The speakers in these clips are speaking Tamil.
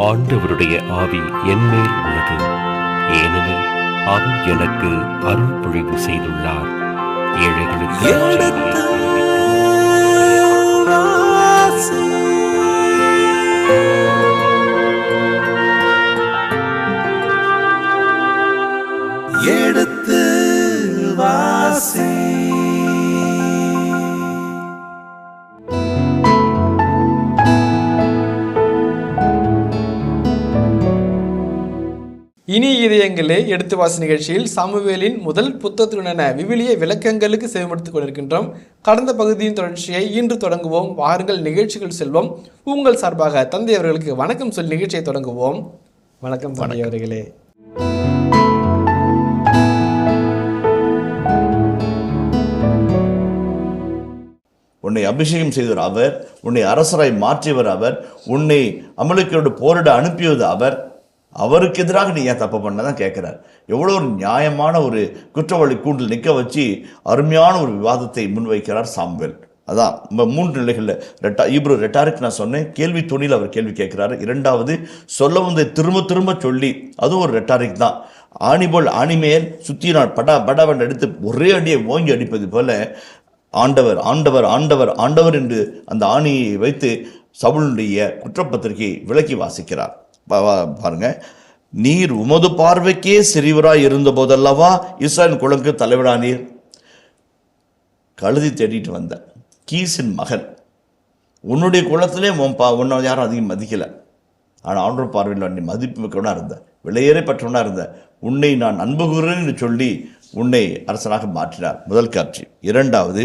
ஆண்டவருடைய ஆவி என்மேல் உள்ளது, ஏனெனில் அவர் எனக்கு அருள் பொழிவு செய்துள்ளார். ஏழைகளுக்கு எடுத்து வாசி. இனி இதயங்களே எடுத்து வாசி நிகழ்ச்சியில் சாமுவேலின் முதல் புத்தகத்துடனான விவிலிய விளக்கங்களுக்கு செவிமடுத்துக் கொண்டிருக்கின்றோம். கடந்த பகுதியின் தொடர்ச்சியை இன்று தொடங்குவோம். வாருங்கள் நிகழ்ச்சிகள் செல்வோம். உங்கள் சார்பாக தந்தை அவர்களுக்கு வணக்கம் சொல்லி நிகழ்ச்சியை தொடங்குவோம். வணக்கம் தந்தை அவர்களே. உன்னை அபிஷேகம் செய்தவர் அவர், உன்னை அரசராய் மாற்றியவர் அவர், உன்னை அமலேக்கியரோடு போரிட அனுப்பியது அவர். அவருக்கு எதிராக நீ ஏன் தப்பு பண்ணதான் கேட்கிறார். எவ்வளோ ஒரு நியாயமான ஒரு குற்றவாளி கூண்டில் நிற்க வச்சு அருமையான ஒரு விவாதத்தை முன்வைக்கிறார் சாமுவேல். அதான் மூன்று நிலைகளில் ஈப்ரூ ரெட்டாரிக் நான் சொன்னேன், கேள்வி துணியில் அவர் கேள்வி கேட்கிறாரு. இரண்டாவது சொல்ல வந்து திரும்ப திரும்ப சொல்லி, அதுவும் ஒரு ரெட்டாரிக் தான். ஆணிபோல் ஆணிமேல் சுத்தினான் படா படாவன் எடுத்து ஒரே அடியை ஓங்கி அடிப்பது போல ஆண்டவர் ஆண்டவர் ஆண்டவர் ஆண்டவர் என்று அந்த ஆணியை வைத்து சவுலுடைய குற்றப்பத்திரிகையை விளக்கி வாசிக்கிறார். பாருங்க, நீர் உமது பார்வைக்கே சிறியவராய் இருந்த போதல்லவா இஸ்ரவேல் குலக்கு தலைவரானீர். கழுதி தேடிட்டு வந்த கீசின் மகன், உன்னுடைய குலத்திலே உன்னை யாரும் அதிகம் மதிக்கலை. ஆனால் ஆண்டவர் பார்வையில் நீ மதிப்பு மிக்கவனாக இருந்த, விலையேற பெற்றவனாக இருந்த, உன்னை நான் அன்பு கூறுறேன் என்று சொல்லி உன்னை அரசனாக மாற்றினார். முதல் காட்சி. இரண்டாவது,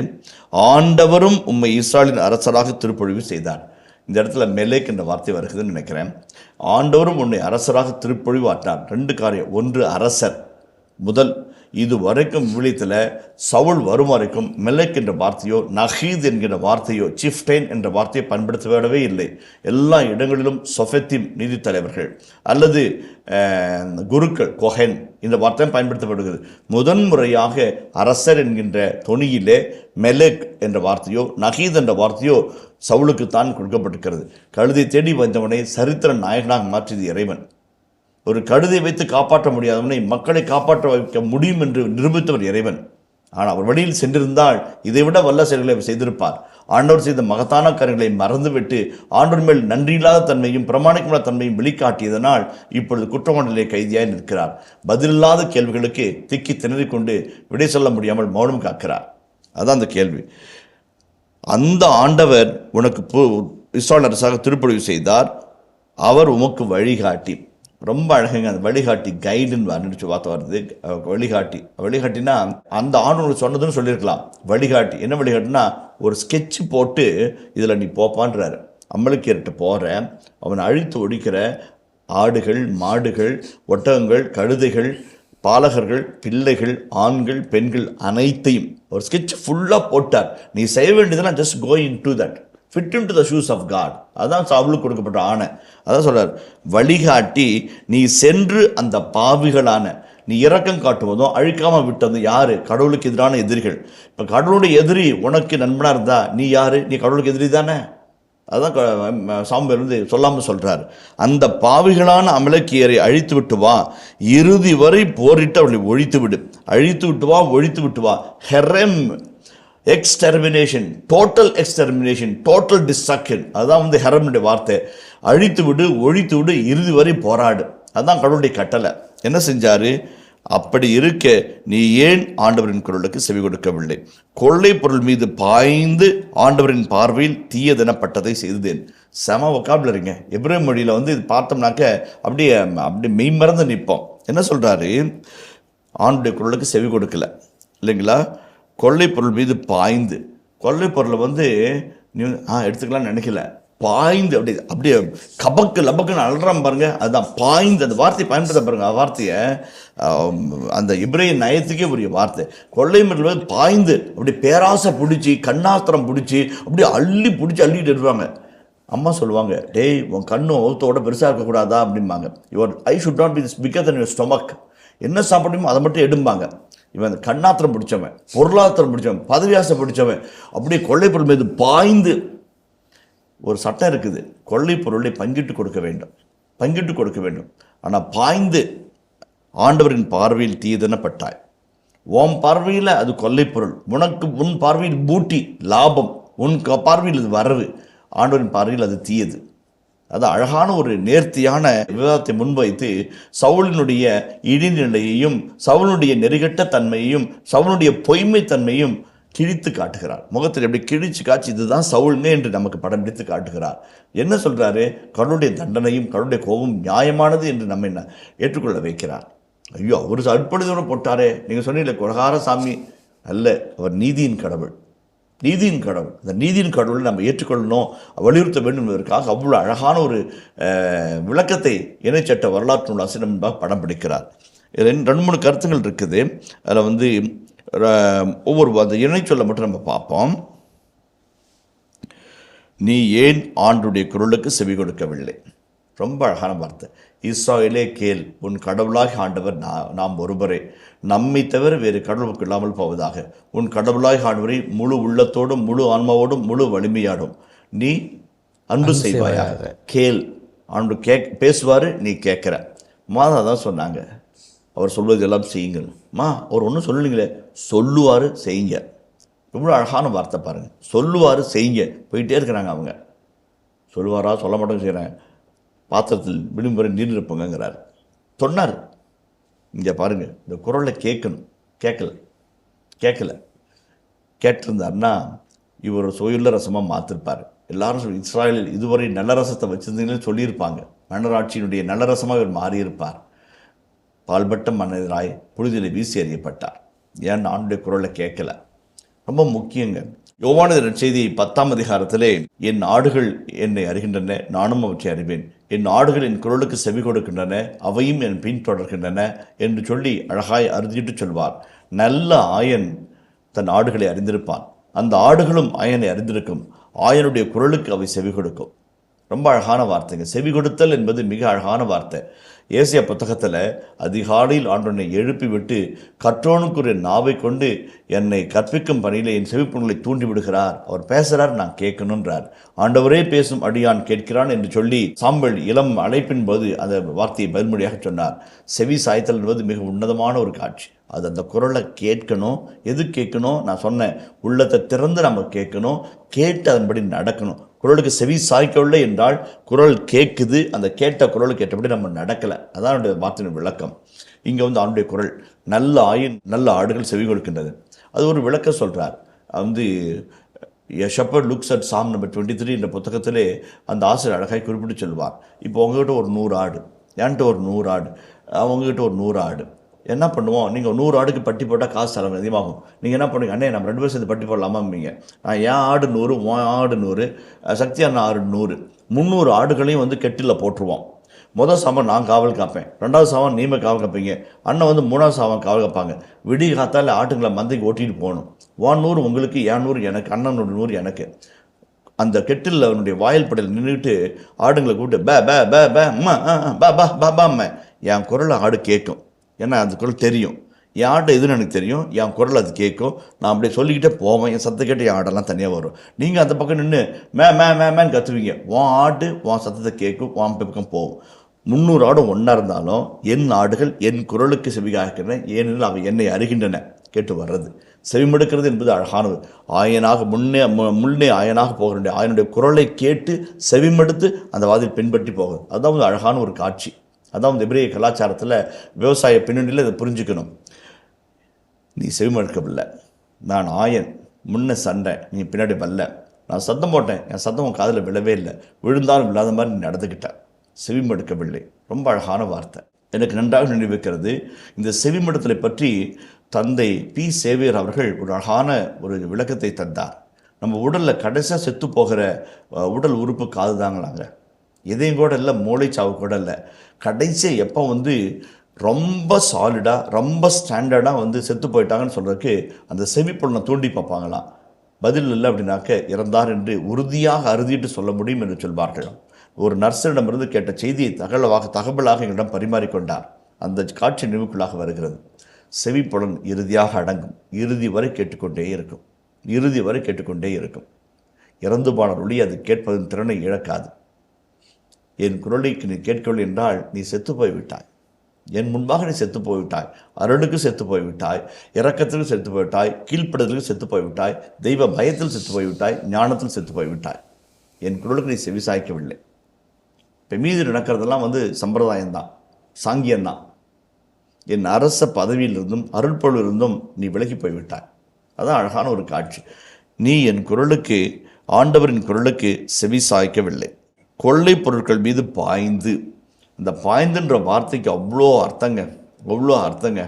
ஆண்டவரும் உம்மை இஸ்ரவேலின் அரசராக திருப்பொழிவு செய்தார். இந்த இடத்துல மெலேக் என்ற வார்த்தை வருகிறதுன்னு நினைக்கிறேன். ஆண்டவரும் உன்னை அரசராக திருப்பொழிவாற்றினார். ரெண்டு காரியம். ஒன்று அரசர். முதல் இது வரைக்கும் விழித்தில் சவுல் வரும் வரைக்கும் மெலேக் என்ற வார்த்தையோ நஹீத் என்கிற வார்த்தையோ சிஃப்டைன் என்ற வார்த்தையை பயன்படுத்தவே இல்லை. எல்லா இடங்களிலும் சொஃபெத்திம் நீதி தலைவர்கள் அல்லது குருக்கள் கொஹென் இந்த வார்த்தையும் பயன்படுத்தப்படுகிறது. முதன்முறையாக அரசர் என்கின்ற தொனியிலே மெலேக் என்ற வார்த்தையோ நஹீத் என்ற வார்த்தையோ சவுலுக்கு தான் கொடுக்கப்பட்டிருக்கிறது. கழுதை தேடி வந்தவனை சரித்திர நாயகனாக மாற்றியது இறைவன். ஒரு கழுதை வைத்து காப்பாற்ற முடியாதவனை மக்களை காப்பாற்ற வைக்க முடியும் என்று நிரூபித்தவர் இறைவன். ஆனால் அவர் வழியில் சென்றிருந்தால் இதைவிட வல்ல செயல்களை செய்திருப்பார். ஆண்டவர் செய்த மகத்தான காரியங்களை மறந்துவிட்டு ஆண்டவர் மேல் நன்றியில்லாத தன்மையும் பிரமாணிக்கமான தன்மையும் வெளிக்காட்டியதனால் இப்பொழுது குற்றவாளியிலே கைதியாய் நிற்கிறார். பதிலில்லாத கேள்விகளுக்கு திக்கி திணறிக்கொண்டு விடை சொல்ல முடியாமல் மௌனம் காக்கிறார். அதான் அந்த கேள்வி. அந்த ஆண்டவர் உனக்கு இஸ்ரவேல் அரசாக திருப்பொழிவு செய்தார். அவர் உமக்கு வழிகாட்டி. ரொம்ப அழகுங்க. அந்த வழிகாட்டி கைடுன்னு வார்த்தை வருது. வழிகாட்டினா அந்த ஆண்டு சொன்னதுன்னு சொல்லியிருக்கலாம். வழிகாட்டி என்ன வழிகாட்டினா ஒரு ஸ்கெட்ச் போட்டு இதில் நீ போப்பான்றாரு. அமலேக்கியர்கிட்ட போகிற, அவனை அழித்து ஒழிக்கிற ஆடுகள் மாடுகள் ஒட்டகங்கள் கழுதைகள் பாலகர்கள் பிள்ளைகள் ஆண்கள் பெண்கள் அனைத்தையும் ஒரு ஸ்கெட்ச் ஃபுல்லாக போட்டார். நீ செய்ய வேண்டியதெல்லாம் just go into that, fit into the shoes of God. அதான் சாவுலுக்கு கொடுக்கப்பட்ட ஆணை. அதான் சொல்கிறார், வழிகாட்டி நீ சென்று அந்த பாவிகளான, நீ இரக்கம் காட்டுவதும் அழிக்காமல் விட்டதும் யார்? கடவுளுக்கு எதிரான எதிரிகள். இப்போ கடவுளுடைய எதிரி உனக்கு நண்பனாக இருந்தா நீ யார்? நீ கடவுளுக்கு எதிரி தானே. அதுதான் சாமுவேல் வந்து சொல்லாமல் சொல்கிறார். அந்த பாவிகளான அமலேக்கியரை அழித்து விட்டு வா, இறுதி வரை போரிட்டு அவர்களை ஒழித்து விடு. அழித்து விட்டு வா, ஒழித்து விட்டு வா. ஹெரெம் எக்ஸ்டெர்மினேஷன், டோட்டல் எக்ஸ்டெர்மினேஷன், டோட்டல் டிஸ்ட்ரக்ஷன். அதுதான் வந்து ஹெரமுடைய வார்த்தை. அழித்து விடு, ஒழித்து விடு, இறுதி வரை போராடு. அதுதான் கடவுளுடைய கட்டளை. என்ன செஞ்சாரு? அப்படி இருக்க நீ ஏன் ஆண்டவரின் குரலுக்கு செவி கொடுக்கவில்லை? கொள்ளை பொருள் மீது பாய்ந்து ஆண்டவரின் பார்வையில் தீயதெனப்பட்டதை செய்தேன். செம வொக்காபுலரிங்க. எபிரேய மொழியில் வந்து இது பார்த்தோம்னாக்க அப்படியே மெய்மறந்து நிற்போம். என்ன சொல்கிறாரு? ஆண்டுடைய குரலுக்கு செவி கொடுக்கல இல்லைங்களா? கொள்ளை பொருள் மீது பாய்ந்து, கொள்ளை பொருளை வந்து நீ எடுத்துக்கலாம்னு நினைக்கல, பாய்ந்து அப்படியே கபக்கு லபக்குன்னு அல்றாம பாருங்க. அதுதான் பாய்ந்து. அந்த வார்த்தையை பயன்படுத்த பாருங்க. அந்த வார்த்தையை அந்த இப்ரேய நயத்துக்கே உரிய வார்த்தை. கொள்ளை பொருள் பாய்ந்து அப்படி பேராசை பிடிச்சி கண்ணாத்திரம் பிடிச்சி அப்படியே அள்ளிட்டு இருப்பாங்க. அம்மா சொல்லுவாங்க, டேய் உன் கண்ணும் ஒருத்தோட பெருசாக இருக்கக்கூடாதா அப்படிம்பாங்க. Your eye should not be this bigger than your stomach. என்ன சாப்பிடுமோ அதை மட்டும் எடும்பாங்க. இவன் கண்ணாத்திரம் பிடிச்சவன், பொருளாத்திரம் பிடிச்சவன், பதவியாசை பிடிச்சவன் அப்படியே கொள்ளை பொருள் மீது பாய்ந்து. ஒரு சட்டம் இருக்குது, கொள்ளை பொருளை பங்கிட்டு கொடுக்க வேண்டும். பங்கிட்டு கொடுக்க வேண்டும். ஆனால் பாய்ந்து ஆண்டவரின் பார்வையில் தீதனப்பட்டாய். உன் பார்வையில் அது கொள்ளைப்பொருள், உன் பார்வையில் பூட்டி லாபம், உன் பார்வையில் அது வரவு, ஆண்டவரின் பார்வையில் அது தீயது. அது அழகான ஒரு நேர்த்தியான விவாதத்தை முன்வைத்து சவுலினுடைய இடிநிலையையும் சவுலுடைய நெறிகட்ட தன்மையையும் சவுலுடைய பொய்மை தன்மையும் கிழித்து காட்டுகிறார். முகத்தில் எப்படி கிழிச்சு காட்சி இதுதான் சவுல்ங்க என்று நமக்கு படம் பிடித்து காட்டுகிறார். என்ன சொல்றாரு? கடவுளுடைய தண்டனையும் கடவுளுடைய கோபம் நியாயமானது என்று நம்ம என்ன ஏற்றுக்கொள்ள வைக்கிறார். ஐயோ, அவர் அற்புதத்தோடு போட்டாரே, நீங்கள் சொன்னீங்களே கொலகார சாமி அல்ல, அவர் நீதியின் கடவுள், நீதியின் கடவுள். அந்த நீதியின் கடவுளை நம்ம ஏற்றுக்கொள்ளணும், வலியுறுத்த வேண்டும் என்பதற்காக அவ்வளோ அழகான ஒரு விளக்கத்தை இணைச்சட்ட வரலாற்று நூல் ஆசிரியர் முன்பாக படம் பிடிக்கிறார். இதில் 2-3 கருத்துங்கள் இருக்குது. அதில் ஒவ்வொரு அந்த இணை சொல்ல மட்டும் நம்ம பார்ப்போம். நீ ஏன் ஆண்டுடைய குரலுக்கு செவி கொடுக்கவில்லை? ரொம்ப அழகான வார்த்தை. இஸ்ராயேலே கேள், உன் கடவுளாகி ஆண்டவர் நாம் ஒருவரே, நம்மை தவிர வேறு கடவுளுக்கு இல்லாமல் போவதாக. உன் கடவுளாகி ஆண்டவரை முழு உள்ளத்தோடும் முழு ஆன்மாவோடும் முழு வலிமையாடும் நீ அன்பு செய்வாயாக. கேள், ஆண்டு பேசுவார், நீ கேட்குற. மாதா தான் சொன்னாங்க, அவர் சொல்வது எல்லாம் செய்யுங்கள். அவர் ஒன்றும் சொல்லலைங்களே, சொல்லுவார் செய்யுங்க. இவ்வளோ அழகான வார்த்தை பாருங்கள். சொல்லுவார் செய்யுங்க, போயிட்டே இருக்கிறாங்க அவங்க. சொல்லுவாரா சொல்ல மாட்டோம் செய்கிறாங்க. பாத்திரத்தில் விடுமுறை நீர் இருப்பங்கிறார் சொன்னார். இங்கே பாருங்கள், இந்த குரலை கேட்கணும். கேட்கல கேட்டிருந்தார்னா இவர் சுவையுள்ள ரசமாக மாற்றிருப்பார். எல்லாரும் இஸ்ராயலில் இதுவரை நல்ல ரசத்தை வச்சிருந்தீங்கன்னு சொல்லியிருப்பாங்க. மன்னராட்சியினுடைய நல்ல ரசமாக இவர் மாறியிருப்பார். பால்பட்ட மன்னராய் புழுதியில் வீசி எறியப்பட்டார். ஏன் ஆண்டுடைய குரலை கேட்கல. ரொம்ப முக்கியங்க. யோவானது செய்தி 10ஆம் அதிகாரத்திலே, என் ஆடுகள் என்னை அறிகின்றன, நானும் அவற்றை அறிவேன், என் ஆடுகள் என் குரலுக்கு செவி கொடுக்கின்றன, அவையும் என் பின் தொடர்கின்றன என்று சொல்லி அழகாய் அறுதிட்டு சொல்வார். நல்ல ஆயன் தன் ஆடுகளை அறிந்திருப்பான், அந்த ஆடுகளும் ஆயனை அறிந்திருக்கும், ஆயனுடைய குரலுக்கு அவை செவி கொடுக்கும். ரொம்ப அழகான வார்த்தைங்க. செவி கொடுத்தல் என்பது மிக அழகான வார்த்தை. ஏசியா புத்தகத்தில் அதிகாலையில் ஆண்டவனை எழுப்பி விட்டு கற்றோனுக்குரிய நாவை கொண்டு என்னை கற்பிக்கும் பணியில் என் செவிப்புண்களை தூண்டி விடுகிறார். அவர் பேசுகிறார், நான் கேட்கணுன்றார். ஆண்டவரே பேசும் அடியான் கேட்கிறான் என்று சொல்லி சாம்பல் இளம் அழைப்பின் போது அந்த வார்த்தையை பதில்மொழியாக சொன்னார். செவி சாய்த்தல் என்பது மிக உன்னதமான ஒரு காட்சி. அது அந்த குரலை கேட்கணும். எது கேட்கணும்? நான் சொன்னேன், உள்ளத்தை திறந்து நம்ம கேட்கணும், கேட்டு அதன்படி நடக்கணும். குரலுக்கு செவி சாய்க்கவில்லை என்றால் குரல் கேட்குது, அந்த கேட்ட குரலுக்கு ஏற்றபடி நம்ம நடக்கலை. அதான் என்னுடைய வார்த்தையின் விளக்கம். இங்கே ஆண்டுடைய குரல் நல்ல ஆயின் நல்ல ஆடுகள் செவி கொடுக்கின்றது. அது ஒரு விளக்கம் சொல்கிறார். Shepherd looks at Sam number 23 என்ற புத்தகத்திலே அந்த ஆசிரியர் அழகாய் குறிப்பிட்டு சொல்வார். இப்போ உங்ககிட்ட ஒரு 100 ஆடு, என்கிட்ட ஒரு 100 ஆடு, அவங்ககிட்ட ஒரு 100 ஆடு. என்ன பண்ணுவோம்? நீங்கள் 100 ஆடுக்கு பட்டி போட்டால் காசு செலவு அதிகமாகும். நீங்கள் என்ன பண்ணுவீங்க? அண்ணே நம்ம 2 பேரும் சேர்ந்து பட்டி போடலாமாம்பீங்க. நான் என் ஆடு 100, உன் ஆடு 100, சக்தி அண்ணா ஆடு 100, 300 ஆடுகளையும் கெட்டில் போட்டுருவோம். முதல் சாமான் நான் காவல் காப்பேன், 2வது சாமான் நீமே காவல் காப்பீங்க, அண்ணன் 3வது சாமான் காவல் காப்பாங்க. விடிய காத்தால் ஆட்டுங்களை மந்தைக்கு ஓட்டிகிட்டு போகணும். 100 உங்களுக்கு, 100 எனக்கு, அண்ணனோட 100 எனக்கு. அந்த கெட்டில் அவனுடைய வாயில் படையில் நின்றுட்டு ஆடுங்களை கூப்பிட்டு பே பே பே பே அம்மா பா பா பா பா அம்மா. என் குரலை ஆடு கேட்கும். ஏன்னா அந்த குரல் தெரியும். என் ஆட்டை எதுன்னு எனக்கு தெரியும், என் குரல் அது கேட்கும். நான் அப்படியே சொல்லிக்கிட்டே போவேன். என் சத்தத்தை கேட்டு என் ஆடெல்லாம் தனியாக வரும். நீங்கள் அந்த பக்கம் நின்று மேன்னு கத்துவீங்க. உன் ஆடு உன் சத்தத்தை கேட்கும், உன் பக்கம் போகும். 300 ஆடும் ஒன்றா இருந்தாலும் என் ஆடுகள் என் குரலுக்கு செவிகாக்கின்றன, ஏனெனில் அவை என்னை அறிகின்றன. கேட்டு வர்றது செவிமடுக்கிறது என்பது அழகானது. ஆயனாக முன்னே ஆயனாக போக வேண்டிய ஆயனுடைய குரலை கேட்டு செவிமடுத்து அந்த வாதில் பின்பற்றி போகுது. அதுதான் அழகான ஒரு காட்சி. அதான் எபிரேய கலாச்சாரத்தில் விவசாய பின்னணியில் இதை புரிஞ்சுக்கணும். நீ செவிமடுக்கவில்லை, நான் ஆயன், முன்ன சண்டை, நீ பின்னாடி வரல. நான் சத்தம் போட்டேன், என் சத்தம் உன் காதில் விழவே இல்லை, விழுந்தாலும் விழாத மாதிரி நீ நடந்துக்கிட்டேன். செவிமடுக்கவில்லை. ரொம்ப அழகான வார்த்தை. எனக்கு நன்றாக நினைவிருக்கிறது. இந்த செவிமடுத்தலை பற்றி தந்தை பி சேவியர் அவர்கள் ஒரு அழகான ஒரு விளக்கத்தை தந்தார். நம்ம உடலில் கடைசியாக செத்து போகிற உடல் உறுப்பு காது தாங்களாங்க. எதையும் கூட இல்லை, மூளைச்சாவு கூட இல்லை. கடைசியாக எப்போ ரொம்ப சாலிடாக ரொம்ப ஸ்டாண்டர்டாக செத்து போயிட்டாங்கன்னு சொல்கிறதுக்கு அந்த செவிப்புலனை தூண்டி பார்ப்பாங்களாம். பதில் இல்லை அப்படின்னாக்க இறந்தார் என்று உறுதியாக அறுதிட்டு சொல்ல முடியும் என்று சொல்வார்கள். ஒரு நர்ஸரிடமிருந்து கேட்ட செய்தியை தகவலாக எங்களிடம் பரிமாறிக்கொண்டார். அந்த காட்சி நினைவுக்குள்ளாக வருகிறது. செவிப்புலன் இறுதியாக அடங்கும், இறுதி வரை கேட்டுக்கொண்டே இருக்கும், இறுதி வரை கேட்டுக்கொண்டே இருக்கும். இறந்து போன ஒளி அது கேட்பதன் திறனை இழக்காது. என் குரலை நீ கேட்கவில்லை என்றால் நீ செத்து போய்விட்டாய். என் முன்பாக நீ செத்து போய்விட்டாய். அருளுக்கு செத்து போய்விட்டாய், இரக்கத்திற்கு செத்து போய்விட்டாய், கீழ்ப்படுதலுக்கு செத்து போய்விட்டாய், தெய்வ பயத்தில் செத்து போய்விட்டாய், ஞானத்தில் செத்து போய்விட்டாய். என் குரலுக்கு நீ செவிசாய்க்கவில்லை. இப்போ மீதி நடக்கிறதெல்லாம் சம்பிரதாயம்தான், சாங்கியம்தான். என் அரச பதவியிலிருந்தும் அருள்பொருளிலிருந்தும் நீ விலகி போய்விட்டாய். அதான் அழகான ஒரு காட்சி. நீ என் குரலுக்கு, ஆண்டவரின் குரலுக்கு செவி சாய்க்கவில்லை. கொள்ளை பொருட்கள் மீது பாய்ந்து, இந்த பாய்ந்துன்ற வார்த்தைக்கு அவ்வளோ அர்த்தங்க.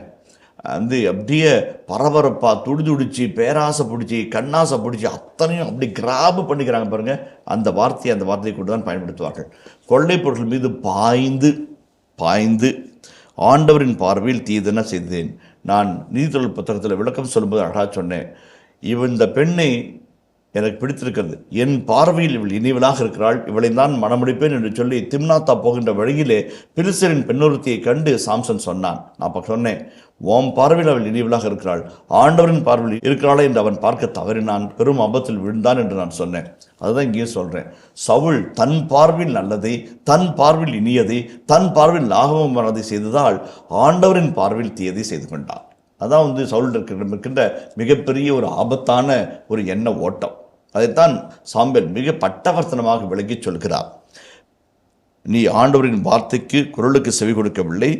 அப்படியே பரபரப்பாக துடிச்சு பேராசை பிடிச்சி கண்ணாசை பிடிச்சி அத்தனையும் அப்படி கிராப் பண்ணிக்கிறாங்க பாருங்க. அந்த வார்த்தையை கொண்டு தான் பயன்படுத்துவார்கள். கொள்ளை பொருட்கள் மீது பாய்ந்து ஆண்டவரின் பார்வையில் தீதென செய்தேன். நான் நீதித்தொழில் புத்தகத்தில் விளக்கம் சொல்லும்போது அழகாக சொன்னேன், இந்த பெண்ணை எனக்கு பிடித்திருக்கிறது, என் பார்வையில் இவள் இனிவளாக இருக்கிறாள், இவளை தான் மனமுடிப்பேன் என்று சொல்லி திம்னாத்தா போகின்ற வழியிலே பிலிஸ்தரின் பெண்ணொருத்தியை கண்டு சாம்சன் சொன்னான். நான் அப்போ சொன்னேன், உன் பார்வையில் அவள் இனிவளாக இருக்கிறாள், ஆண்டவரின் பார்வையில் இருக்கிறாளே என்று அவன் பார்க்க தவறினான், பெரும் ஆபத்தில் விழுந்தான் என்று நான் சொன்னேன். அதுதான் இங்கேயும் சொல்கிறேன். சவுல் தன் பார்வையில் நல்லதை, தன் பார்வையில் இனியதை, தன் பார்வையில் லாகவமானதை செய்ததால் ஆண்டவரின் பார்வையில் தீயதை செய்து கொண்டான். அதான் சவுல் இருக்கின்ற மிகப்பெரிய ஒரு ஆபத்தான ஒரு எண்ண ஓட்டம். அதைத்தான் சாம்பேல் மிக பட்டவர்த்தனமாக விளக்கி சொல்கிறார். நீ ஆண்டவரின் வார்த்தைக்கு குரலுக்கு செவி கொடுக்கவில்லை,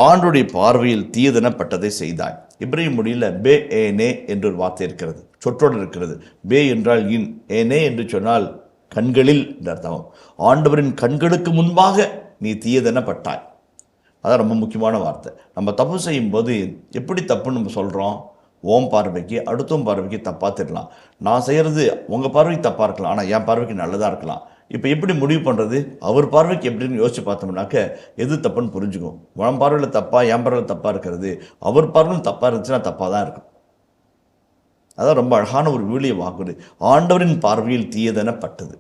ஆண்டவருடைய பார்வையில் தீயதெனப்பட்டதை செய்தாய். இப்ரேய மொழியில் பே ஏனே என்று ஒரு வார்த்தை இருக்கிறது, சொற்றோடு இருக்கிறது. பே என்றால் இன், ஏனே என்று சொன்னால் கண்களில் என்ற அர்த்தம். ஆண்டவரின் கண்களுக்கு முன்பாக நீ தீயதெனப்பட்டாய். அதான் ரொம்ப முக்கியமான வார்த்தை. நம்ம தப்பு செய்யும்போது எப்படி தப்புன்னு நம்ம சொல்கிறோம்? ஓம் பார்வைக்கு அடுத்தவன் பார்வைக்கு தப்பாக தெரியலாம். நான் செய்கிறது உங்கள் பார்வைக்கு தப்பாக இருக்கலாம், ஆனால் என் பார்வைக்கு நல்லதாக இருக்கலாம். இப்போ எப்படி முடிவு பண்ணுறது? அவர் பார்வைக்கு எப்படின்னு யோசிச்சு பார்த்தோம்னாக்க எது தப்புன்னு புரிஞ்சுக்கும். உன் பார்வையில் தப்பா, என் பார்வையில் தப்பாக இருக்கிறது, அவர் பார்வையில் தப்பாக இருந்துச்சுன்னா தப்பாக தான் இருக்கும். அதான் ரொம்ப அழகான ஒரு விவிலிய வாக்குறுதி. ஆண்டவரின் பார்வையில் தீயதெனப்பட்டது.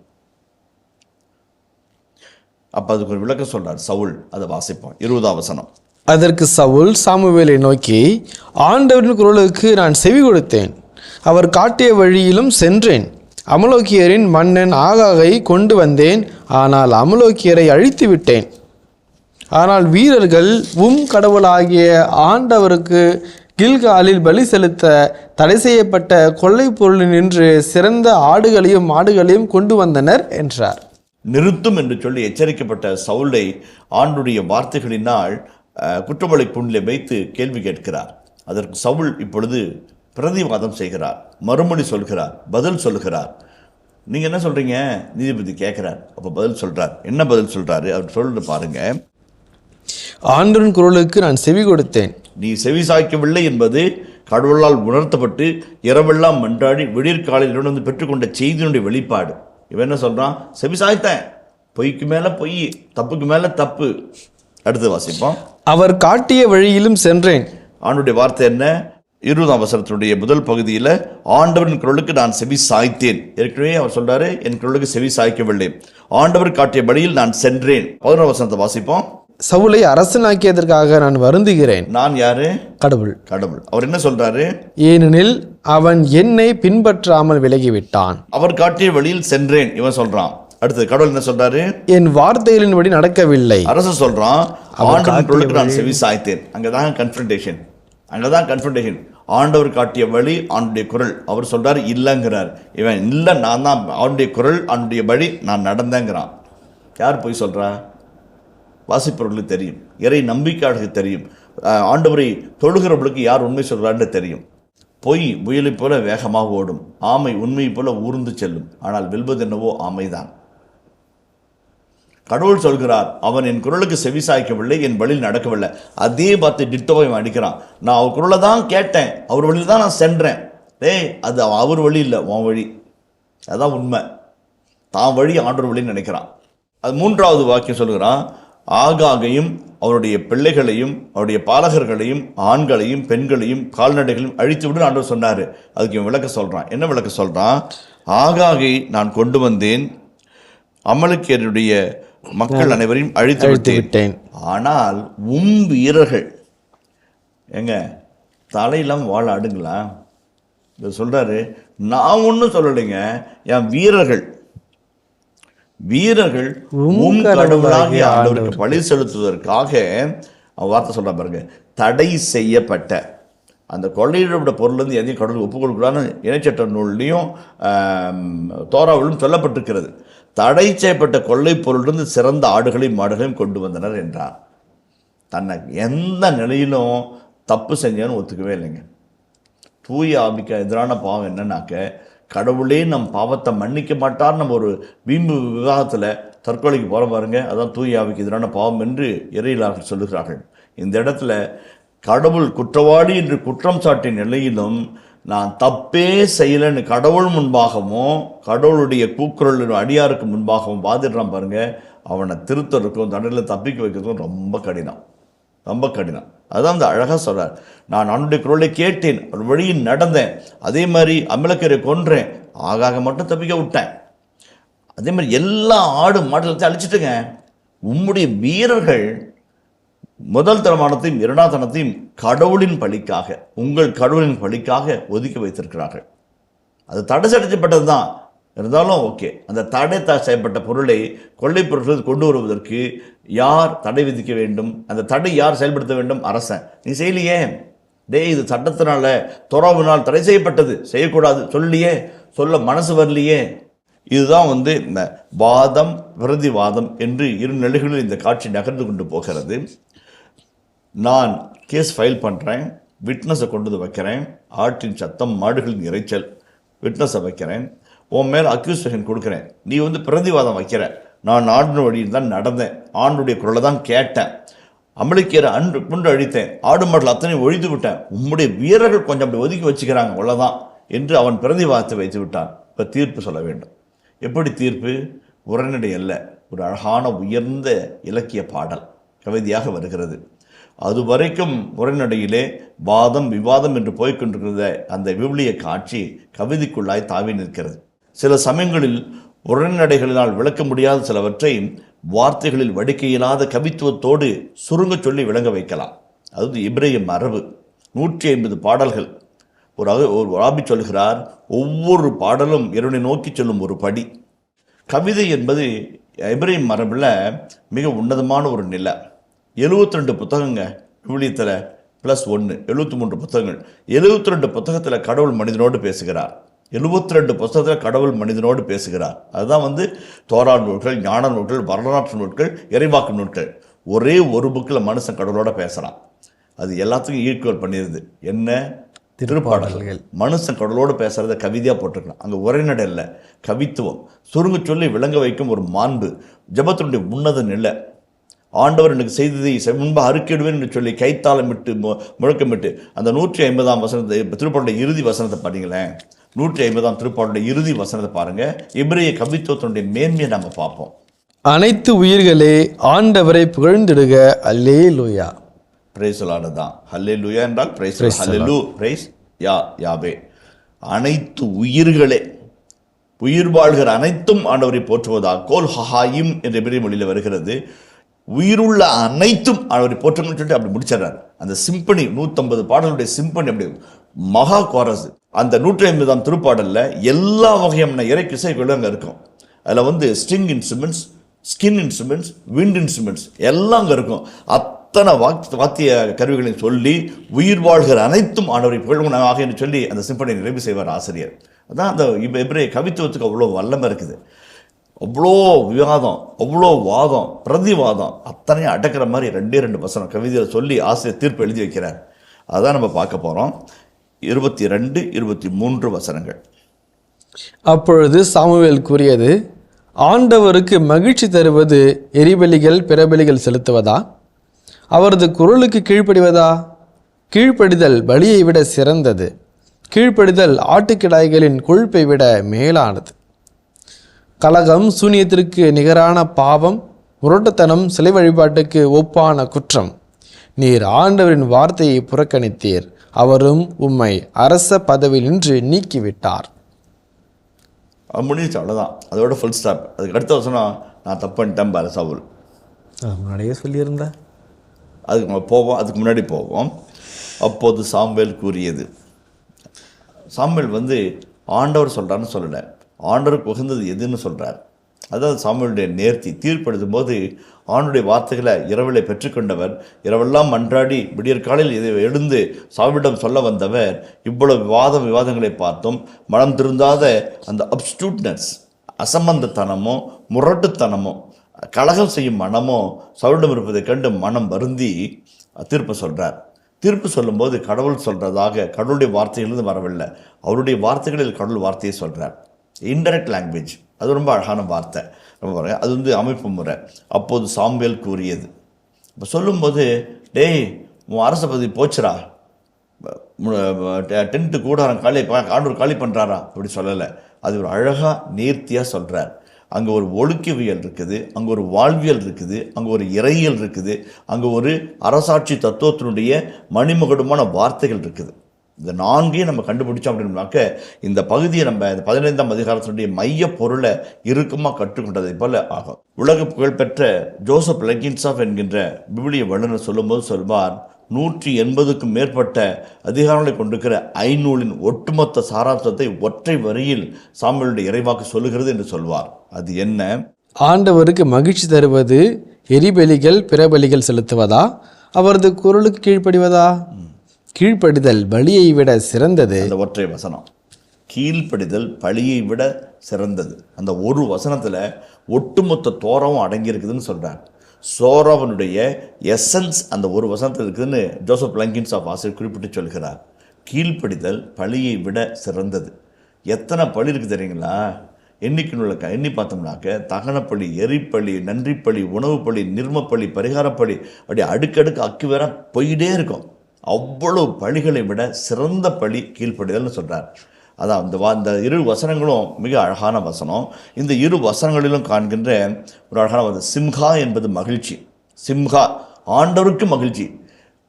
அப்போ அதுக்கு ஒரு விளக்கம் சொல்றார் சவுல். அதை வாசிப்போம். 20ஆம் வசனம். அதற்கு சவுல் சாமுவேலை நோக்கி, ஆண்டவரின் குரலுக்கு நான் செவி கொடுத்தேன், அவர் காட்டிய வழியிலும் சென்றேன். அமலோக்கியரின் மன்னன் ஆகாகை கொண்டு வந்தேன், ஆனால் அமலோக்கியரை அழித்து விட்டேன். ஆனால் வீரர்கள் கடவுளாகிய ஆண்டவருக்கு கில்காலில் பலி செலுத்த தடை செய்யப்பட்ட கொள்ளை பொருளினின்று சிறந்த ஆடுகளையும் மாடுகளையும் கொண்டு வந்தனர் என்றார். நிறுத்தும் என்று சொல்லி எச்சரிக்கப்பட்ட சவுலை ஆண்டுடைய வார்த்தைகளினால் குற்றவாளி புண்ணிலே வைத்து கேள்வி கேட்கிறார். அதற்கு சவுல் இப்பொழுது பிரதிவாதம் செய்கிறார், மறுமொழி சொல்கிறார், பதில் சொல்கிறார். நீங்கள் என்ன சொல்கிறீங்க? நீதிபதி கேட்குறார். அப்போ பதில் சொல்கிறார். என்ன பதில் சொல்கிறாரு அவர் சொல்லிட்டு பாருங்க. ஆண்டவரின் குரலுக்கு நான் செவி கொடுத்தேன். நீ செவி சாய்க்கவில்லை என்பது கடவுளால் உணர்த்தப்பட்டு இரவெல்லாம் மன்றாடி விடியற்காலையில் பெற்றுக்கொண்ட செய்தியினுடைய வெளிப்பாடு. இவன் என்ன சொல்கிறான்? செவி சாய்த்தேன். பொய்க்கு மேலே பொய், தப்புக்கு மேலே தப்பு. அடுத்து வாசிப்போம். அவர் காட்டிய வழியிலும் சென்றேன். ஆண்டுடைய வார்த்தை என்ன? 20ஆம் வசனத்தினுடைய முதல் பகுதியில் ஆண்டவரின் குரலுக்கு நான் செவி சாய்த்தேன். ஏற்கனவே அவர் சொல்றாரு, என் குரலுக்கு செவி சாய்க்கவில்லை, ஆண்டவர் காட்டிய வழியில் நான் சென்றேன். 11ஆம் வசனத்தை வாசிப்போம். சவுலை அரசனாக்கியதற்காக நான் வருந்துகிறேன். நான் யாரு? கடவுள். அவர் என்ன சொல்றாரு? ஏனெனில் அவன் என்னை பின்பற்றாமல் விலகிவிட்டான். அவர் காட்டிய வழியில் சென்றேன் இவன் சொல்றான். அடுத்து கடவுள் என்ன சொல்றாரு? என் வார்த்தைகளின்படி நடக்கவில்லை. அரசன் சொல்றான், ஆண்டவரின் குரலுக்கு நான் செவி சாய்த்தேன். அங்கதான் கன்ஃபரன்டேஷன். ஆண்டவர் காட்டிய வழி, ஆண்டுடைய குரல். அவர் சொல்றாரு இல்லைங்கிறார். இவன் இல்லை, நான் தான் ஆண்டுடைய குரல், ஆண்டுடைய வழி, நான் நடந்தேங்கிறான். யார் போய் சொல்றா? வாசிப்பவர்களுக்கு தெரியும், இறை நம்பிக்கையாளர்களுக்கு தெரியும், ஆண்டவரை தொழுகிறவர்களுக்கு யார் உண்மை சொல்றான்னு தெரியும். பொய் புயலை போல வேகமாக ஓடும், ஆமை உண்மையை போல ஊர்ந்து செல்லும், ஆனால் வெல்வது என்னவோ ஆமைதான். கடவுள் சொல்கிறார், அவன் என் குரலுக்கு செவி சாய்க்கவில்லை, என் வழியில் நடக்கவில்லை. அதே பார்த்து டிட்டோவை அடிக்கிறான். நான் அவர் குரலை தான் கேட்டேன், அவர் வழியில் தான் நான் சென்றேன். அது அவர் வழி இல்லை, உன் வழி. அதான் உண்மை. தான் வழி ஆண்டவர் வழின்னு நினைக்கிறான். அது 3வது வாக்கியம் சொல்கிறான், ஆகாகையும் அவருடைய பிள்ளைகளையும் அவருடைய பாலகர்களையும் ஆண்களையும் பெண்களையும் கால்நடைகளையும் அழித்து விடு ஆண்டவர் சொன்னார். அதுக்கு இவன் விளக்க சொல்கிறான். என்ன விளக்க சொல்கிறான்? ஆகாகை நான் கொண்டு வந்தேன், அமலக்கியருடைய மக்கள் அனைவரையும் அழித்து விட்டேன். ஆனால் வீரர்கள் எங்க தலையெல்லாம் வாழ ஆடுங்களா? இவர் சொல்கிறாரு, நான் ஒன்றும் சொல்லலைங்க, என் வீரர்கள் வீரர்கள் உம் கடவுளாகிய ஆண்டவருக்கு பழி செலுத்துவதற்காக வார்த்தை சொல்ற பாருங்க, தடை செய்யப்பட்ட அந்த கொள்ளையிட பொருள் எதையும் கடவுள் ஒப்புக் கொடுக்குறான்னு இணைச்சட்ட நூல்லையும் தோராவிலும் சொல்லப்பட்டிருக்கிறது. தடை செய்யப்பட்ட கொள்ளை பொருளிலிருந்து சிறந்த ஆடுகளையும் மாடுகளையும் கொண்டு வந்தனர் என்றார். தன்னை எந்த நிலையிலும் தப்பு செஞ்சேன்னு ஒத்துக்கவே இல்லைங்க. தூய ஆவிக்கு எதிரான பாவம் என்னன்னாக்க, கடவுளே நம் பாவத்தை மன்னிக்க மாட்டார். நம்ம ஒரு வீம்பு விவாதத்தில் தற்கொலைக்கு போகிற பாருங்க, அதான் தூய ஆவிக்கு எதிரான பாவம் என்று இறையிலார்கள் சொல்லுகிறார்கள். இந்த இடத்துல கடவுள் குற்றவாளி என்று குற்றம் சாட்டிய நிலையிலும் நான் தப்பே செய்யலைன்னு கடவுள் முன்பாகவும் கடவுளுடைய கூக்குரல் அடியாருக்கு முன்பாகவும் வாதிடுறான் பாருங்க, அவனை திருத்தருக்கும் தண்டனையில் தப்பிக்க வைக்கிறதுக்கும் ரொம்ப கடினம், ரொம்ப கடினம். அதுதான் அந்த அழகாக சொல்கிறார், நான் அவனுடைய குரலை கேட்டேன், ஒரு வழியில் நடந்தேன், அதே மாதிரி அமலக்கரை கொன்றேன், ஆகாக மட்டும் தப்பிக்க விட்டேன். அதே மாதிரி எல்லா ஆடு மாடுகளை அழிச்சிட்டுங்க. உம்முடைய வீரர்கள் முதல் தரமானத்தையும் இரண்டாம் தரத்தையும் கடவுளின் பழிக்காக, உங்கள் கடவுளின் பழிக்காக ஒதுக்கி வைத்திருக்கிறார்கள். அது தடை செய்யப்பட்டது தான் இருந்தாலும் ஓகே. அந்த தடை செய்யப்பட்ட பொருளை கொள்ளை பொருட்கள் கொண்டு வருவதற்கு யார் தடை விதிக்க வேண்டும்? அந்த தடை யார் செயல்படுத்த வேண்டும்? அரசன். நீ செய்யலையே, இது சட்டத்தினால துறவினால் தடை செய்யப்பட்டது, செய்யக்கூடாது சொல்லியே, சொல்ல மனசு வரலையே. இதுதான் இந்த வாதம் பிரதிவாதம் என்று இரு நிலைகளில் இந்த காட்சி நகர்ந்து கொண்டு போகிறது. நான் கேஸ் ஃபைல் பண்ணுறேன், விட்னஸை கொண்டு வந்து வைக்கிறேன், ஆட்டின் சத்தம் மாடுகளின் இறைச்சல், விட்னஸை வைக்கிறேன், உன் மேலே அக்யூசேஷன் கொடுக்குறேன், நீ பிரதிவாதம் வைக்கிற, நான் ஆண்டு வழியில் தான் நடந்தேன், ஆண்டுடைய குரலை தான் கேட்டேன், அமளிக்கேற குண்டு அழித்தேன், ஆடு மாடல் அத்தனை ஒழித்து விட்டேன், உம்முடைய வீரர்கள் கொஞ்சம் அப்படி ஒதுக்கி வச்சுக்கிறாங்க அவ்வளோதான் என்று அவன் பிரதிவாதத்தை வைத்து விட்டான். இப்போ தீர்ப்பு சொல்ல வேண்டும். எப்படி தீர்ப்பு? உரைநடை அல்ல, ஒரு அழகான உயர்ந்த இலக்கிய பாடல் கவிதையாக வருகிறது. அது வரைக்கும் உரைநடையிலே வாதம் விவாதம் என்று போய்கொண்டிருக்கிற அந்த விவிலிய காட்சி கவிதைக்குள்ளாய் தாவி நிற்கிறது. சில சமயங்களில் உரைநடைகளினால் விளக்க முடியாத சிலவற்றை வார்த்தைகளில் வடிக்க இயலாத கவித்துவத்தோடு சுருங்க சொல்லி விளங்க வைக்கலாம். அது எபிரேய மரபு. 150 பாடல்கள். ஒரு ராபி சொல்கிறார், ஒவ்வொரு பாடலும் இறைவனை நோக்கி சொல்லும் ஒரு படி. கவிதை என்பது எபிரேய மரபில் மிக உன்னதமான ஒரு நிலை. 72 புத்தகங்க விவிலியத்தில் +1 73 புத்தகங்கள். 72 புத்தகத்தில் கடவுள் மனிதனோடு பேசுகிறார். 72 புத்தகத்தில் கடவுள் மனிதனோடு பேசுகிறார். அதுதான் தோரா நூல்கள், ஞான நூல்கள், வரலாற்று நூல்கள், இறைவாக்கு நூல்கள். ஒரே ஒரு புக்கில் மனுஷன் கடவுளோட பேசுகிறான். அது எல்லாத்துக்கும் ஈக்குவல் பண்ணிடுது. என்ன? திருப்பாடல்கள். மனுஷன் கடவுளோடு பேசுகிறத கவிதையாக போட்டிருக்கலாம். அங்கே உரைநடை இல்லை, கவித்துவம். சுருங்க சொல்லி விளங்க வைக்கும் ஒரு மாண்பு, ஜபத்தினுடைய உன்னத நிலை. ஆண்டவர் எனக்கு செய்ததை முன்பாக அறுக்கிடுவேன் என்று சொல்லி கைத்தாளமிட்டு முழக்கமிட்டு அந்த 150ஆம் வசனத்தை, திருப்பாடலுடைய இறுதி வசனத்தை பாருங்களேன். 150ஆம் திருப்பாடலுடைய இறுதி வசனத்தை பாருங்க. எபிரேய கவித்துவத்தினுடைய மேன்மையை நம்ம பார்ப்போம். அனைத்து உயிர்களே ஆண்டவரை புகழ்ந்திடுக, அல்லேலூயா. பிரைஸ்லானதான் ஹல்லேலூயா என்றால் பிரைஸ், ஹல்லேலூ பிரைஸ் யா யாவே. அனைத்து உயிர்களே, உயிர் வாழ்கிற அனைத்தும் ஆண்டவரை போற்றுவதா கோல் ஹஹாயிம் என்ற எபிரேய மொழியில் வருகிறது. உயிருள்ள அனைத்தும் அவரை போற்றணும்னு சொல்லிட்டு அப்படி முடிச்சிடறாரு. அந்த சிம்பனி 150 பாடலுடைய சிம்பனி அப்படி மகா கோரஸ். அந்த 150ஆம் திருப்பாடலில் எல்லா வகையான இறைக்கிசைகளும் அங்கே இருக்கும். அதில் string instruments, skin instruments, wind instruments எல்லாம் அங்கே இருக்கும். அத்தனை வாத்திய கருவிகளையும் சொல்லி உயிர் வாழ்கிற அனைத்தும் ஆண்டவரை புகழ்வாக என்று சொல்லி அந்த சிம்பனியை நிறைவு செய்வார் ஆசிரியர். அதான் அந்த எபிரேய கவித்துவத்துக்கு அவ்வளோ வல்லமை இருக்குது. அவ்வளோ விவாதம், அவ்வளோ வாதம், பிரதிவாதம் அத்தனையும் அடக்கிற மாதிரி 2 வசனம் கவிதையில் சொல்லி ஆசிரியர் தீர்ப்பு எழுதி வைக்கிறார். அதான் நம்ம பார்க்க போகிறோம். 22, 23 வசனங்கள். அப்பொழுது சாமுவேல் கூறியது, ஆண்டவருக்கு மகிழ்ச்சி தருவது எரிபலிகள் பிறபலிகள் செலுத்துவதா? அவரது குரலுக்கு கீழ்ப்படிவதா? கீழ்ப்படிதல் பலியை விட சிறந்தது, கீழ்ப்படிதல் ஆட்டுக்கிடாய்களின் கொழுப்பை விட மேலானது. கலகம் சூனியத்திற்கு நிகரான பாவம், முரட்டுத்தனம் சிலை வழிபாட்டுக்கு ஒப்பான குற்றம். நீர் ஆண்டவரின் வார்த்தையை புறக்கணித்தீர், அவரும் உம்மை அரச பதவியினின்று நீக்கிவிட்டார். முடிஞ்சு, அவ்வளோதான். அதோட ஃபுல் ஸ்டாப். அதுக்கு அடுத்த வசனம், நான் தப்பு பண்ணிட்டேன் பாரு சவுல். முன்னாடியே சொல்லியிருந்தேன். அதுக்கு நம்ம போவோம், அதுக்கு முன்னாடி போவோம். அப்போது சாமுவேல் கூறியது. சாமுவேல் ஆண்டவர் சொல்கிறான்னு சொல்லலை, ஆண்டவருக்கு உகந்தது எதுன்னு சொல்கிறார். அதாவது சாமுவேலுடைய நேர்த்தி. தீர்ப்பெழுதும் போது ஆண்டுடைய வார்த்தைகளை இரவில் பெற்றுக்கொண்டவர், இரவெல்லாம் மன்றாடி விடியற்காலையில் இதை எழுந்து சாமுவேலிடம் சொல்ல வந்தவர் இவ்வளவு விவாதங்களை பார்த்தோம். மனம் திருந்தாத அந்த அப்ஸ்டூட்னஸ், அசம்பந்தத்தனமோ முரட்டுத்தனமோ கலகம் செய்யும் மனமோ சவுலிடம் இருப்பதை கண்டு மனம் வருந்தி தீர்ப்பு சொல்கிறார். தீர்ப்பு சொல்லும்போது கடவுள் சொல்கிறதாக கடவுளுடைய வார்த்தைகளிலிருந்து வரவில்லை, அவருடைய வார்த்தைகளில் கடவுள் வார்த்தையை சொல்கிறார். இன்டெரக்ட் லாங்குவேஜ், அது ரொம்ப அழகான வார்த்தை. ரொம்ப அது அமைப்பு முறை. அப்போது சாமுவேல் கூறியது. இப்போ சொல்லும்போது, டேய் உன் அரச பதவி போச்சுரா, டென்ட்டு கூடாரம் ஆண்டவர் காலி பண்ணுறாரா, அப்படி சொல்லலை. அது ஒரு அழகாக நேர்த்தியாக சொல்கிறார். அங்கே ஒரு ஒழுக்கவியல் இருக்குது, அங்கே ஒரு வாழ்வியல் இருக்குது, அங்கே ஒரு இறையியல் இருக்குது, அங்கே ஒரு அரசாட்சி தத்துவத்தினுடைய மணிமகுடமான வார்த்தைகள் இருக்குது. இந்த 4ஐயும் நம்ம கண்டுபிடிச்சோம் அப்படின்னாக்க இந்த பகுதியை நம்ம இந்த 15ஆம் அதிகாரத்தினுடைய மைய பொருளை இறுக்கமாக கற்றுக்கொண்டதை போல ஆகும். உலக புகழ்பெற்ற ஜோசப் லெகின்சாஃப் என்கின்ற விவிலிய வல்லுநர் சொல்லும்போது சொல்வார், 180க்கும் மேற்பட்ட அதிகாரங்களை கொண்டிருக்கிற ஐநூலின் ஒட்டுமொத்த சாராம்சத்தை ஒற்றை வரியில் சாமுவேலுடைய இறைவாக்கு சொல்லுகிறது என்று சொல்வார். அது என்ன? ஆண்டவருக்கு மகிழ்ச்சி தருவது எரிபலிகள் பிறபலிகள் செலுத்துவதா, அவரது குரலுக்கு கீழ்ப்படிவதா? கீழ்ப்படிதல் பலியை விட சிறந்தது. அந்த ஒற்றை வசனம், கீழ்ப்படிதல் பலியை விட சிறந்தது. அந்த ஒரு வசனத்தில் ஒட்டுமொத்த தோராவும் அடங்கியிருக்குதுன்னு சொல்கிறார். சோராவனுடைய எசன்ஸ் அந்த ஒரு வசனத்தில் இருக்குதுன்னு ஜோசப் லெகின்சாஃப் ஆசிரியர் குறிப்பிட்டு சொல்கிறார். கீழ்ப்படிதல் பலியை விட சிறந்தது. எத்தனை பலி இருக்குது தெரியுங்களா? எண்ணி பார்த்தோம்னாக்க தகனப்பள்ளி, எரிப்பள்ளி, நன்றிப்பள்ளி, உணவுப்பள்ளி, நிர்மப்பள்ளி, பரிகாரப்பள்ளி, அப்படி அடுக்கடுக்கு அக்கு வேற போயிட்டே இருக்கும். அவ்வளவு பலிகளை விட சிறந்த பலி கீழ்ப்படிதல்னு சொல்கிறார். அதான் இந்த இரு வசனங்களும் மிக அழகான வசனம். இந்த இரு வசனங்களிலும் காண்கின்ற ஒரு அழகான சிம்ஹா என்பது மகிழ்ச்சி. சிம்ஹா ஆண்டவருக்கு மகிழ்ச்சி.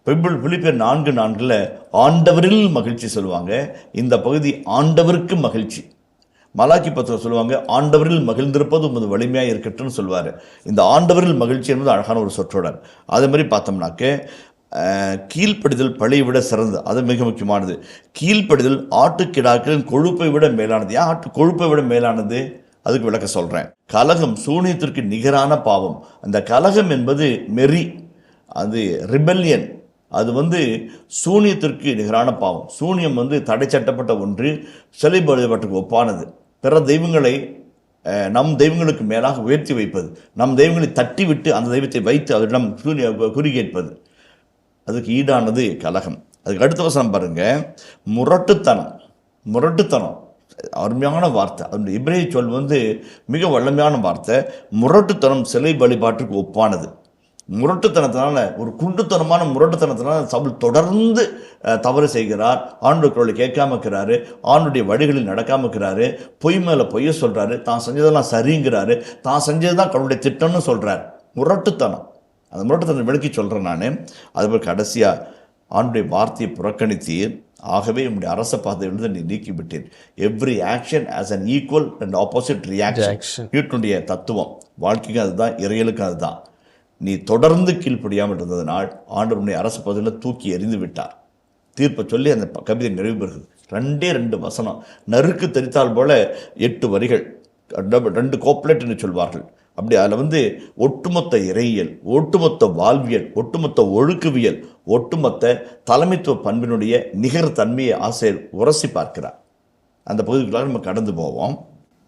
பிலிப்பியர் 4:4 ஆண்டவரில் மகிழ்ச்சி சொல்லுவாங்க. இந்த பகுதி ஆண்டவருக்கு மகிழ்ச்சி. மலாக்கி 10 சொல்லுவாங்க, ஆண்டவரில் மகிழ்ந்திருப்பது உமது வலிமையாக இருக்கட்டும்னு சொல்லுவார். இந்த ஆண்டவரில் மகிழ்ச்சி என்பது அழகான ஒரு சொற்றொடர். அதே மாதிரி பார்த்தோம்னாக்க கீழ்ப்படிதல் பழியை விட சிறந்தது, அது மிக முக்கியமானது. கீழ்ப்படிதல் ஆட்டுக்கிடாக்களின் கொழுப்பை விட மேலானது. ஏன் ஆட்டு கொழுப்பை விட மேலானது? அதுக்கு விளக்க சொல்கிறேன். கலகம் சூனியத்திற்கு நிகரான பாவம். அந்த கலகம் என்பது மெரி, அது ரிபெல்லியன், அது சூனியத்திற்கு நிகரான பாவம். சூனியம் தடை சட்டப்பட்ட ஒன்று, சிலை பலிபட்டுக்கு ஒப்பானது. பிற தெய்வங்களை நம் தெய்வங்களுக்கு மேலாக உயர்த்தி வைப்பது, நம் தெய்வங்களை தட்டி விட்டு அந்த தெய்வத்தை வைத்து அதனிடம் குறிகேட்பது, அதுக்கு ஈடானது கலகம். அதுக்கு அடுத்த வசனம் பாருங்க, முரட்டுத்தனம் அருமையான வார்த்தை. அதனுடைய இப்ரேய சொல் மிக வல்லமையான வார்த்தை. முரட்டுத்தனம் சிலை வழிபாட்டுக்கு ஒப்பானது. முரட்டுத்தனத்தினால, ஒரு குண்டுத்தனமான முரட்டுத்தனத்தினால சவுல் தொடர்ந்து தவறு செய்கிறார். ஆண்டவர் குரலை கேட்காம இருக்கிறாரு, ஆண்டுடைய வழிகளில் நடக்காம இருக்கிறாரு, பொய் மேலே பொய்ய சொல்கிறாரு, தான் செஞ்சதெல்லாம் சரிங்கிறாரு, தான் செஞ்சது தான் கடவுளுடைய திட்டம்னு சொல்கிறார். முரட்டுத்தனம், அந்த முரட்டுத்தனம் விளக்கி சொல்கிறேன் நான். அதுபோல் கடைசியாக ஆண்டுடைய வார்த்தையை புறக்கணித்தீர், ஆகவே உங்களுடைய அரச பாதையிலிருந்து நீ நீக்கிவிட்டீர். Every action has an equal and opposite reaction. வீட்டுடைய தத்துவம் வாழ்க்கைக்கும் அதுதான், இறையலுக்கும் அதுதான். நீ தொடர்ந்து கீழ்ப்படியாமல் இருந்ததனால் ஆண்டவர் உன்னுடைய அரசு பதவியில் தூக்கி எறிந்து விட்டார். தீர்ப்பை சொல்லி அந்த கவிதை நிறைவு பெறுகிறது. 2 வசனம், நறுக்கு தெரித்தால் போல 8 வரிகள், 2 கோப்லெட் என்று சொல்வார்கள். அப்படி அதில் ஒட்டுமொத்த இறையியல், ஒட்டுமொத்த வாழ்வியல், ஒட்டுமொத்த ஒழுக்கவியல், ஒட்டுமொத்த தலைமைத்துவ பண்பினுடைய நிகர் தன்மையை ஆசிரியர் உரசி பார்க்கிறார். அந்த பகுதிகளாக நம்ம கடந்து போவோம்.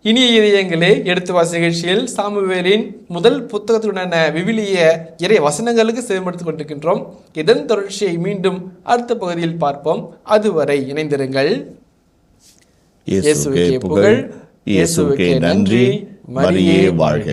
இனிய இதயங்களே, எடுத்து வாசி நிகழ்ச்சியில் சாமுவேலின் முதல் புத்தகத்துடனான விவிலிய இறை வசனங்களுக்கு செவிமடுத்துக் கொண்டிருக்கின்றோம். இதன் தொடர்ச்சியை மீண்டும் அடுத்த பகுதியில் பார்ப்போம். அதுவரை இணைந்திருங்கள். இயேசுவுக்கே புகழ், இயேசுவுக்கே நன்றி, மரியே வாழ்க.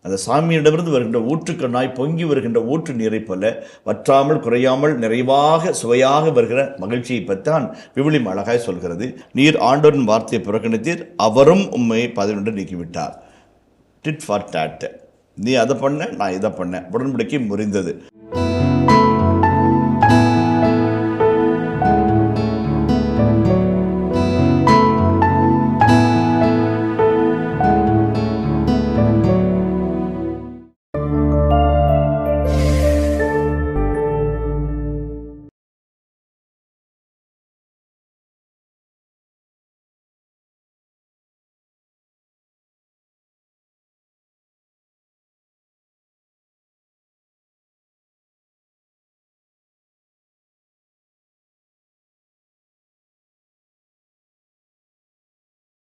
அந்த சாமியிடமிருந்து வருகின்ற ஊற்றுக்கண்ணாய் பொங்கி வருகின்ற ஊற்று நீரை போல வற்றாமல் குறையாமல் நிறைவாக சுவையாக வருகிற மகிழ்ச்சியை பற்றிதான் விவிலியம் அழகாய் சொல்கிறது. நீர் ஆண்டவரின் வார்த்தையை புறக்கணித்தீர், அவரும் உண்மை பதவியிட்டு நீக்கிவிட்டார். Tit for tat. நீ அதை பண்ண, நான் இதை பண்ணேன், உடன்படிக்கை முறிந்தது.